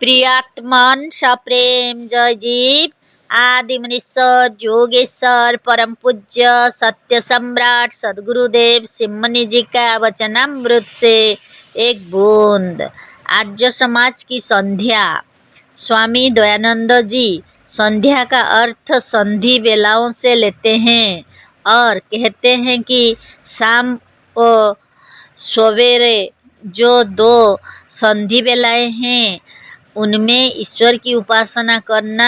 प्रियात्मन सप्रेम जय जीव आदि मुनीश्वर योगेश्वर परम पूज्य सत्य सम्राट सदगुरुदेव सिमनी जी का वचनामृत से एक बूंद। आर्य समाज की संध्या। स्वामी दयानंद जी संध्या का अर्थ संधि बेलाओं से लेते हैं और कहते हैं कि शाम और सवेरे जो दो संधि बेलाएं हैं उनमें ईश्वर की उपासना करना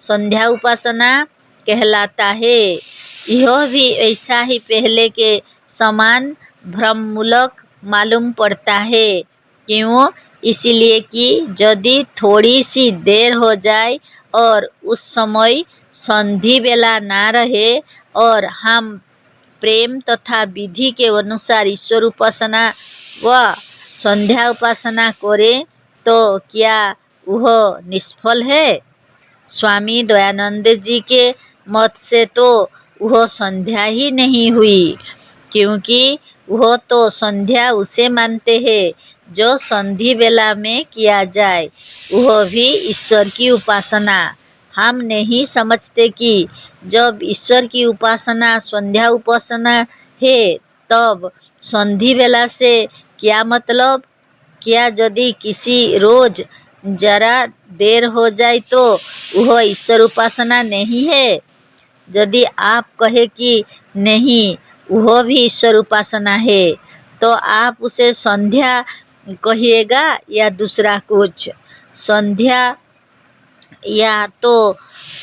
संध्या उपासना कहलाता है। यह भी ऐसा ही पहले के समान भ्रममूलक मालूम पड़ता है। क्यों? इसलिए कि यदि थोड़ी सी देर हो जाए और उस समय संधि बेला ना रहे और हम प्रेम तथा विधि के अनुसार ईश्वर उपासना व संध्या उपासना करें तो क्या वह निष्फल है? स्वामी दयानंद जी के मत से तो वह संध्या ही नहीं हुई, क्योंकि वह तो संध्या उसे मानते हैं जो संधि बेला में किया जाए, वह भी ईश्वर की उपासना। हम नहीं समझते कि जब ईश्वर की उपासना संध्या उपासना है तब संधि बेला से क्या मतलब? क्या यदि किसी रोज जरा देर हो जाए तो वह ईश्वर उपासना नहीं है? यदि आप कहे कि नहीं वह भी ईश्वर उपासना है तो आप उसे संध्या कहिएगा या दूसरा कुछ? संध्या या तो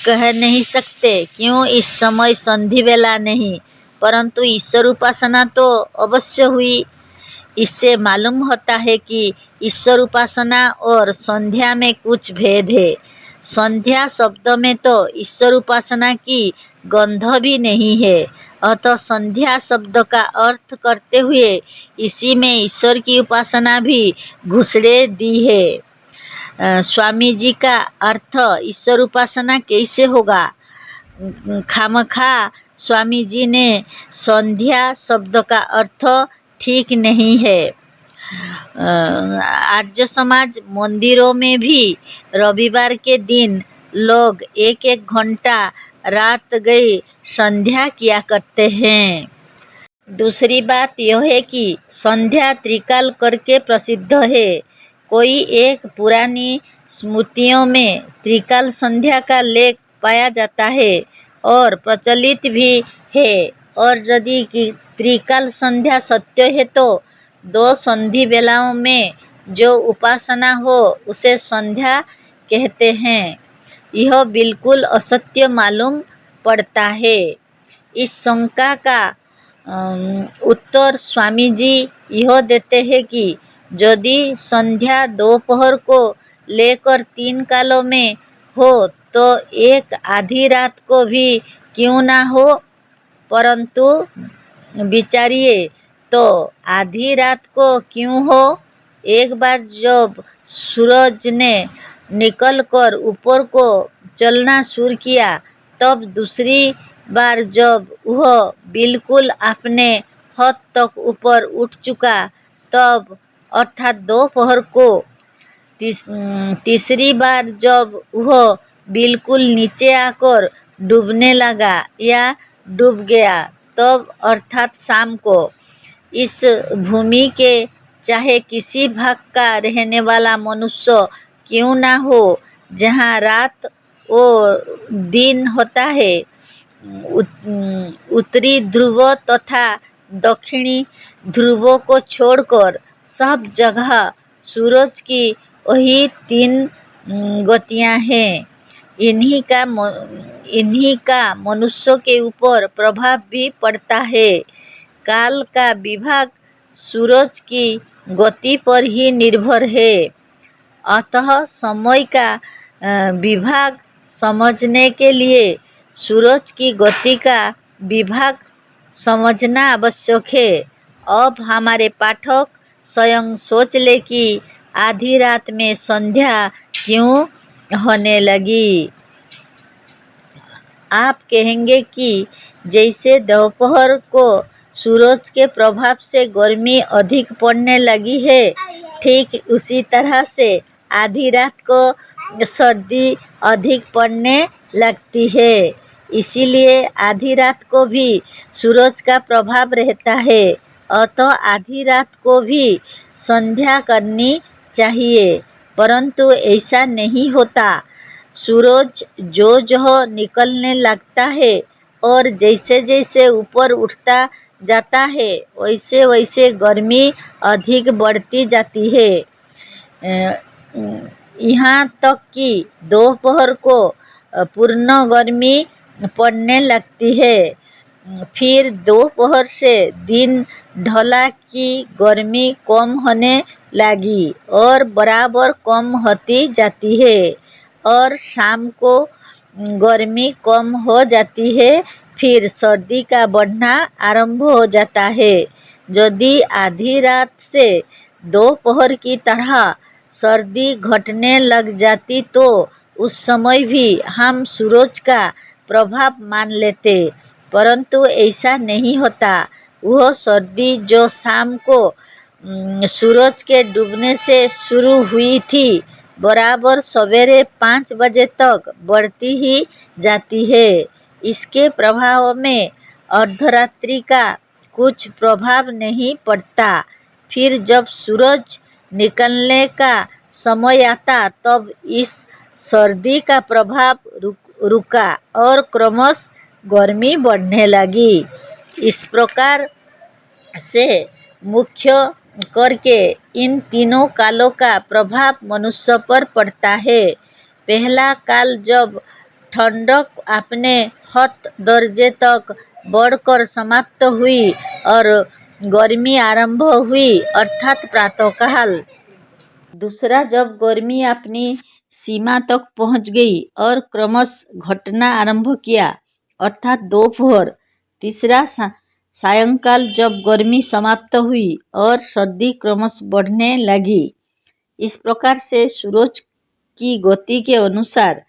कह नहीं सकते, क्यों? इस समय संधि बेला नहीं, परंतु ईश्वर उपासना तो अवश्य हुई। इससे मालूम होता है कि ईश्वर उपासना और संध्या में कुछ भेद है। संध्या शब्द में तो ईश्वर उपासना की गंध भी नहीं है, अतः संध्या शब्द का अर्थ करते हुए इसी में ईश्वर की उपासना भी घुसड़े दी है। स्वामी जी का अर्थ ईश्वर उपासना कैसे होगा? खामखा स्वामी जी ने संध्या शब्द का अर्थ ठीक नहीं है। आर्य समाज मंदिरों में भी रविवार के दिन लोग एक एक घंटा रात गई संध्या किया करते हैं। दूसरी बात यह है कि संध्या त्रिकाल करके प्रसिद्ध है। कोई एक पुरानी स्मृतियों में त्रिकाल संध्या का लेख पाया जाता है और प्रचलित भी है। और यदि कि त्रिकाल संध्या सत्य है तो दो संधि बेलाओं में जो उपासना हो उसे संध्या कहते हैं। यह बिल्कुल असत्य मालूम पड़ता है। इस शंका का उत्तर स्वामी जी यह देते हैं कि यदि संध्या दोपहर को लेकर 3 कालों में हो तो एक आधी रात को भी क्यों ना हो, परंतु विचारिए तो आधी रात को क्यों हो? एक बार जब सूरज ने निकलकर ऊपर को चलना शुरू किया तब दूसरी बार जब वह बिल्कुल अपने हद तक ऊपर उठ चुका तब अर्थात दोपहर को तीसरी बार जब वह बिल्कुल नीचे आकर डूबने लगा या डूब गया तब अर्थात शाम को इस भूमि के चाहे किसी भाग का रहने वाला मनुष्य क्यों ना हो, जहाँ रात और दिन होता है, उत्तरी ध्रुव तथा दक्षिणी ध्रुवों को छोड़कर सब जगह सूरज की वही 3 गतियां हैं। इन्हीं का मनुष्य के ऊपर प्रभाव भी पड़ता है। काल का विभाग सूरज की गति पर ही निर्भर है, अतः समय का विभाग समझने के लिए सूरज की गति का विभाग समझना आवश्यक है। अब हमारे पाठक स्वयं सोच ले कि आधी रात में संध्या क्यों होने लगी। आप कहेंगे कि जैसे दोपहर को सूरज के प्रभाव से गर्मी अधिक पड़ने लगी है, ठीक उसी तरह से आधी रात को सर्दी अधिक पड़ने लगती है। इसीलिए आधी रात को भी सूरज का प्रभाव रहता है। अतः आधी रात को भी संध्या करनी चाहिए, परंतु ऐसा नहीं होता। सूरज जो निकलने लगता है और जैसे जैसे ऊपर उठता जाता है वैसे वैसे गर्मी अधिक बढ़ती जाती है। यहाँ तक कि दोपहर को पूर्ण गर्मी पड़ने लगती है। फिर दोपहर से दिन ढला की गर्मी कम होने लगी और बराबर कम होती जाती है और शाम को गर्मी कम हो जाती है। फिर सर्दी का बढ़ना आरंभ हो जाता है। यदि आधी रात से दोपहर की तरह सर्दी घटने लग जाती तो उस समय भी हम सूरज का प्रभाव मान लेते, परंतु ऐसा नहीं होता। वह सर्दी जो शाम को सूरज के डूबने से शुरू हुई थी बराबर सवेरे 5 बजे तक बढ़ती ही जाती है। इसके प्रभाव में अर्धरात्रि का कुछ प्रभाव नहीं पड़ता। फिर जब सूरज निकलने का समय आता तब इस सर्दी का प्रभाव रुका और क्रमशः गर्मी बढ़ने लगी। इस प्रकार से मुख्य करके इन तीनों कालों का प्रभाव मनुष्य पर पड़ता है। पहला काल जब ठंडक अपने हद दर्जे तक बढ़कर समाप्त हुई और गर्मी आरंभ हुई अर्थात प्रातःकाल। दूसरा जब गर्मी अपनी सीमा तक पहुंच गई और क्रमशः घटना आरंभ किया अर्थात दोपहर। तीसरा सायंकाल जब गर्मी समाप्त हुई और सर्दी क्रमशः बढ़ने लगी। इस प्रकार से सूरज की गति के अनुसार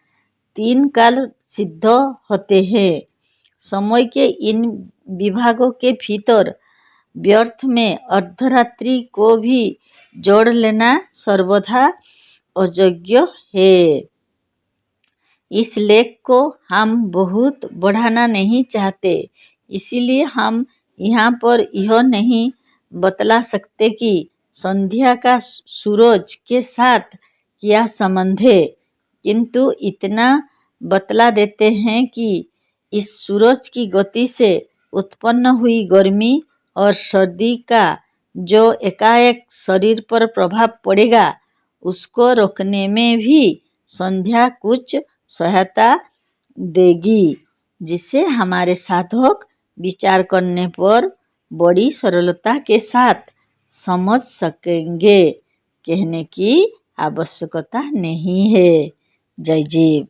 3 काल सिद्ध होते हैं। समय के इन विभागों के भीतर व्यर्थ में अर्धरात्रि को भी जोड़ लेना सर्वथा अयोग्य है। इस लेख को हम बहुत बढ़ाना नहीं चाहते, इसीलिए हम यहाँ पर यह नहीं बतला सकते कि संध्या का सूरज के साथ क्या संबंध है, किंतु इतना बतला देते हैं कि इस सूरज की गति से उत्पन्न हुई गर्मी और सर्दी का जो एकाएक शरीर पर प्रभाव पड़ेगा उसको रोकने में भी संध्या कुछ सहायता देगी, जिससे हमारे साधक विचार करने पर बड़ी सरलता के साथ समझ सकेंगे। कहने की आवश्यकता नहीं है। जय जीव।